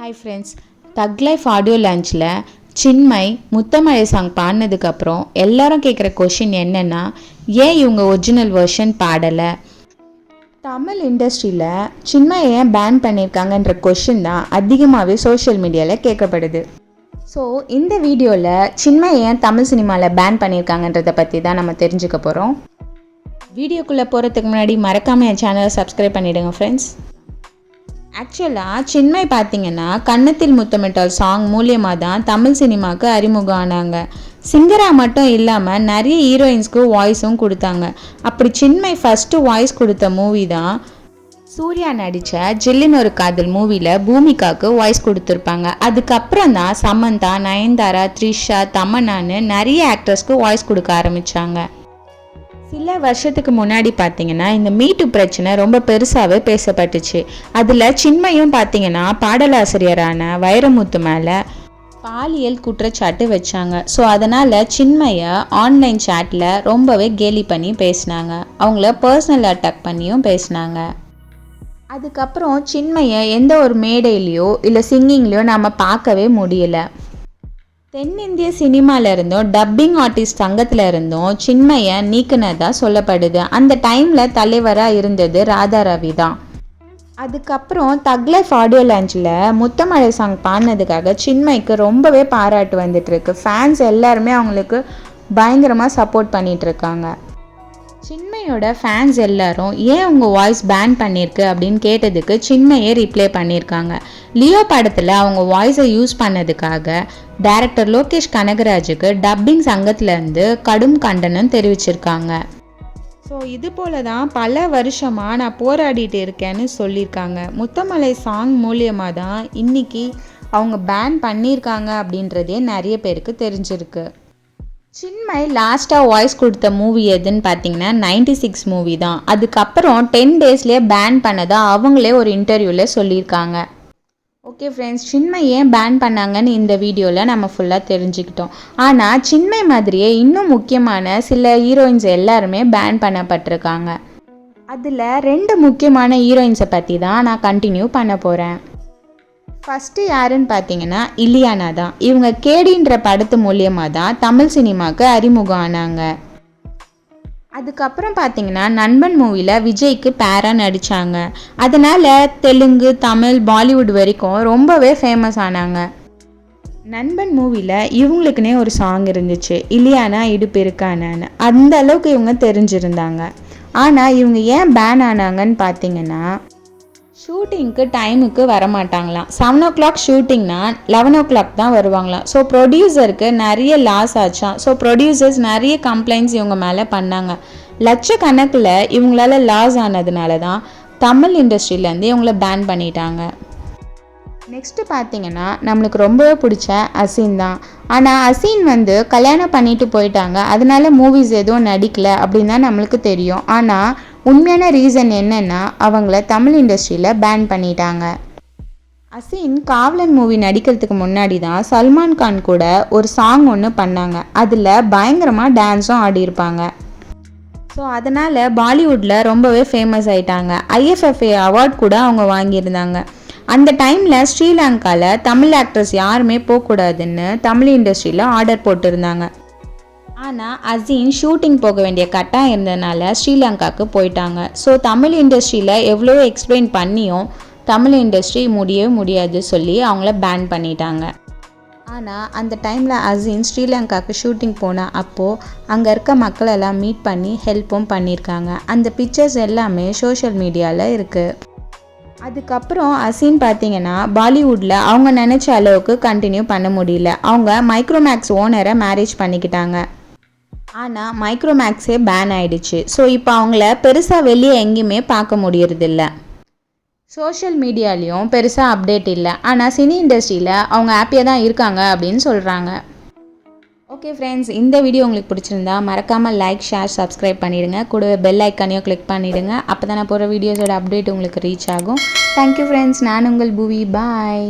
Hi friends, தக் life audio லான்ச்சில் Chinmay முத்தமழை song பாடினதுக்கப்புறம் எல்லாரும் கேட்குற கொஷின் என்னென்னா, ஏன் இவங்க ஒரிஜினல் வெர்ஷன் பாடலை? தமிழ் இண்டஸ்ட்ரியில் சின்மயை ஏன் பேன் பண்ணியிருக்காங்கன்ற கொஷின் தான் அதிகமாகவே சோஷியல் மீடியாவில் கேட்கப்படுது. ஸோ இந்த வீடியோவில் சின்மயை ஏன் தமிழ் சினிமாவில் பேன் பண்ணியிருக்காங்கன்றதை பற்றி தான் நம்ம தெரிஞ்சுக்க போகிறோம். வீடியோக்குள்ளே போகிறதுக்கு முன்னாடி மறக்காமல் என் சேனலை சப்ஸ்கிரைப் பண்ணிவிடுங்க ஃப்ரெண்ட்ஸ். ஆக்சுவலாக சின்மய் பார்த்தீங்கன்னா கன்னத்தில் முத்தமிட்டால் சாங் மூலியமாக தான் தமிழ் சினிமாவுக்கு அறிமுகம் ஆனாங்க. சிங்கராக மட்டும் இல்லாமல் நிறைய ஹீரோயின்ஸ்க்கு வாய்ஸும் கொடுத்தாங்க. அப்படி சின்மய் ஃபஸ்ட்டு வாய்ஸ் கொடுத்த மூவி தான் சூர்யா நடித்த ஜில்லுன்னு ஒரு காதல் மூவியில் பூமிகாவுக்கு வாய்ஸ் கொடுத்துருப்பாங்க. அதுக்கப்புறம் தான் சமந்தா, நயன்தாரா, த்ரிஷா, தமன்னான்னு நிறைய ஆக்டர்ஸ்க்கு வாய்ஸ் கொடுக்க ஆரம்பித்தாங்க. சில வருஷத்துக்கு முன்னாடி பார்த்தீங்கன்னா இந்த மீட்டு பிரச்சனை ரொம்ப பெருசாகவே பேசப்பட்டுச்சு. அதில் சின்மயும் பார்த்தீங்கன்னா பாடலாசிரியரான வைரமுத்து மேலே பாலியல் குற்றச்சாட்டு வச்சாங்க. ஸோ அதனால் சின்மயை ஆன்லைன் சேட்டில் ரொம்பவே கேலி பண்ணி பேசினாங்க. அவங்கள பர்சனல் அட்டாக் பண்ணியும் பேசினாங்க. அதுக்கப்புறம் சின்மயை எந்த ஒரு மேடையிலையோ இல்லை சிங்கிங்லேயோ நம்ம பார்க்கவே முடியல. தென்னிந்திய சினிமாவில் இருந்தும் டப்பிங் ஆர்டிஸ்ட் சங்கத்தில் இருந்தும் சின்மயை நீக்கினதாக சொல்லப்படுது. அந்த டைமில் தலைவராக இருந்தது ராதா ரவி தான். அதுக்கப்புறம் தக் லைஃப் ஆடியோ லான்ச்சில் முத்தமழை சாங் பாடினதுக்காக சின்மய்க்கு ரொம்பவே பாராட்டு வந்துட்டுருக்கு. ஃபேன்ஸ் எல்லாருமே அவங்களுக்கு பயங்கரமாக சப்போர்ட் பண்ணிகிட்ருக்காங்க. சின்மயோட ஃபேன்ஸ் எல்லாரும் ஏன் உங்கள் வாய்ஸ் பேன் பண்ணியிருக்கு அப்படின்னு கேட்டதுக்கு சின்மயே ரிப்ளை பண்ணியிருக்காங்க. லியோ படத்தில் அவங்க வாய்ஸை யூஸ் பண்ணதுக்காக டைரக்டர் லோகேஷ் கனகராஜுக்கு டப்பிங் சங்கத்திலேருந்து கடும் கண்டனம் தெரிவிச்சிருக்காங்க. ஸோ இது போல தான் பல வருஷமாக நான் போராடிட்டு இருக்கேன்னு சொல்லியிருக்காங்க. முத்தமலை சாங் மூலியமாக தான் இன்றைக்கி அவங்க பேன் பண்ணியிருக்காங்க அப்படின்றதே நிறைய பேருக்கு தெரிஞ்சிருக்கு. சின்மய் லாஸ்ட்டாக வாய்ஸ் கொடுத்த மூவி எதுன்னு பார்த்தீங்கன்னா 96 மூவி தான். அதுக்கப்புறம் 10 டேஸ்லேயே பேன் பண்ணதா அவங்களே ஒரு இன்டர்வியூவில் சொல்லியிருக்காங்க. ஓகே ஃப்ரெண்ட்ஸ், சின்மய் ஏன் பேன் பண்ணாங்கன்னு இந்த வீடியோவில் நம்ம ஃபுல்லாக தெரிஞ்சுக்கிட்டோம். ஆனால் சின்மய் மாதிரியே இன்னும் முக்கியமான சில ஹீரோயின்ஸ் எல்லாருமே பேன் பண்ணப்பட்டிருக்காங்க. அதில் 2 முக்கியமான ஹீரோயின்ஸை பற்றி தான் நான் கண்டினியூ பண்ண போகிறேன். ஃபஸ்ட்டு யாருன்னு பார்த்தீங்கன்னா இலியானா தான். இவங்க கேடின்ற படத்து மூலியமாக தான் தமிழ் சினிமாவுக்கு அறிமுகம் ஆனாங்க. அதுக்கப்புறம் பார்த்தீங்கன்னா நண்பன் மூவியில் விஜய்க்கு பேராக நடித்தாங்க. அதனால் தெலுங்கு, தமிழ், பாலிவுட் வரைக்கும் ரொம்பவே ஃபேமஸ் ஆனாங்க. நண்பன் மூவியில் இவங்களுக்குனே ஒரு சாங் இருந்துச்சு, இலியானா இடுப்பு இருக்கானான்னு. அந்த அளவுக்கு இவங்க தெரிஞ்சிருந்தாங்க. ஆனால் இவங்க ஏன் பேன் ஆனாங்கன்னு பார்த்தீங்கன்னா ஷூட்டிங்க்கு டைமுக்கு வரமாட்டாங்களாம். 7 o'clock ஷூட்டிங்னா 11 o'clock தான் வருவாங்களாம். ஸோ ப்ரொடியூசருக்கு நிறைய லாஸ் ஆச்சான். ஸோ ப்ரொடியூசர்ஸ் நிறைய கம்ப்ளைண்ட்ஸ் இவங்க மேலே பண்ணாங்க. லட்சக்கணக்கில் இவங்களால லாஸ் ஆனதுனால தான் தமிழ் இண்டஸ்ட்ரியிலேருந்து இவங்கள பேன் பண்ணிட்டாங்க. நெக்ஸ்ட்டு பார்த்தீங்கன்னா நம்மளுக்கு ரொம்பவே பிடிச்ச அசீன் தான். ஆனால் அசீன் கல்யாணம் பண்ணிட்டு போயிட்டாங்க. அதனால மூவிஸ் எதுவும் நடிக்கலை அப்படின்னு தான் நம்மளுக்கு தெரியும். ஆனால் உண்மையான ரீசன் என்னென்னா அவங்கள தமிழ் இண்டஸ்ட்ரியில் பேன் பண்ணிட்டாங்க. அசீன் காவலன் மூவி நடிக்கிறதுக்கு முன்னாடி தான் சல்மான் கான் கூட ஒரு சாங் ஒன்று பண்ணாங்க. அதில் பயங்கரமாக டான்ஸும் ஆடியிருப்பாங்க. ஸோ அதனால் பாலிவுட்டில் ரொம்பவே ஃபேமஸ் ஆயிட்டாங்க. IFFA அவார்ட் கூட அவங்க வாங்கியிருந்தாங்க. அந்த டைமில் ஸ்ரீலங்காவில் தமிழ் ஆக்ட்ரஸ் யாருமே போகக்கூடாதுன்னு தமிழ் இண்டஸ்ட்ரியில் ஆர்டர் போட்டிருந்தாங்க. ஆனால் அசீன் ஷூட்டிங் போக வேண்டிய கட்டாயம் இருந்ததுனால ஸ்ரீலங்காவுக்கு போயிட்டாங்க. ஸோ தமிழ் இண்டஸ்ட்ரியில் எவ்வளோ எக்ஸ்பிளைன் பண்ணியும் தமிழ் இண்டஸ்ட்ரி முடியவே முடியாது சொல்லி அவங்கள பேன் பண்ணிட்டாங்க. ஆனால் அந்த டைமில் அசீன் ஸ்ரீலங்காவுக்கு ஷூட்டிங் போனால் அப்போது அங்கே இருக்க மக்களெல்லாம் மீட் பண்ணி ஹெல்ப்பும் பண்ணியிருக்காங்க. அந்த பிக்சர்ஸ் எல்லாமே சோஷியல் மீடியாவில் இருக்குது. அதுக்கப்புறம் அசீன் பார்த்தீங்கன்னா பாலிவுட்டில் அவங்க நினச்ச அளவுக்கு கண்டினியூ பண்ண முடியல. அவங்க மைக்ரோமேக்ஸ் ஓனரை மேரேஜ் பண்ணிக்கிட்டாங்க. ஆனால் மைக்ரோமேக்ஸே பேன் ஆகிடுச்சு. ஸோ இப்போ அவங்கள பெருசாக வெளியே எங்கேயுமே பார்க்க முடியறதில்ல. சோஷியல் மீடியாலேயும் பெருசாக அப்டேட் இல்லை. ஆனால் சினி இண்டஸ்ட்ரியில் அவங்க ஹாப்பியாக தான் இருக்காங்க அப்படின்னு சொல்கிறாங்க. ஓகே ஃப்ரெண்ட்ஸ், இந்த வீடியோ உங்களுக்கு பிடிச்சிருந்தா மறக்காமல் லைக், ஷேர், சப்ஸ்கிரைப் பண்ணிவிடுங்க. கூடவே பெல் ஐக்கானையும் கிளிக் பண்ணிவிடுங்க. அப்போ தான் நான் போகிற வீடியோஸோட அப்டேட் உங்களுக்கு ரீச் ஆகும். தேங்க்யூ ஃப்ரெண்ட்ஸ், நான் உங்கள் பூவி. பாய்.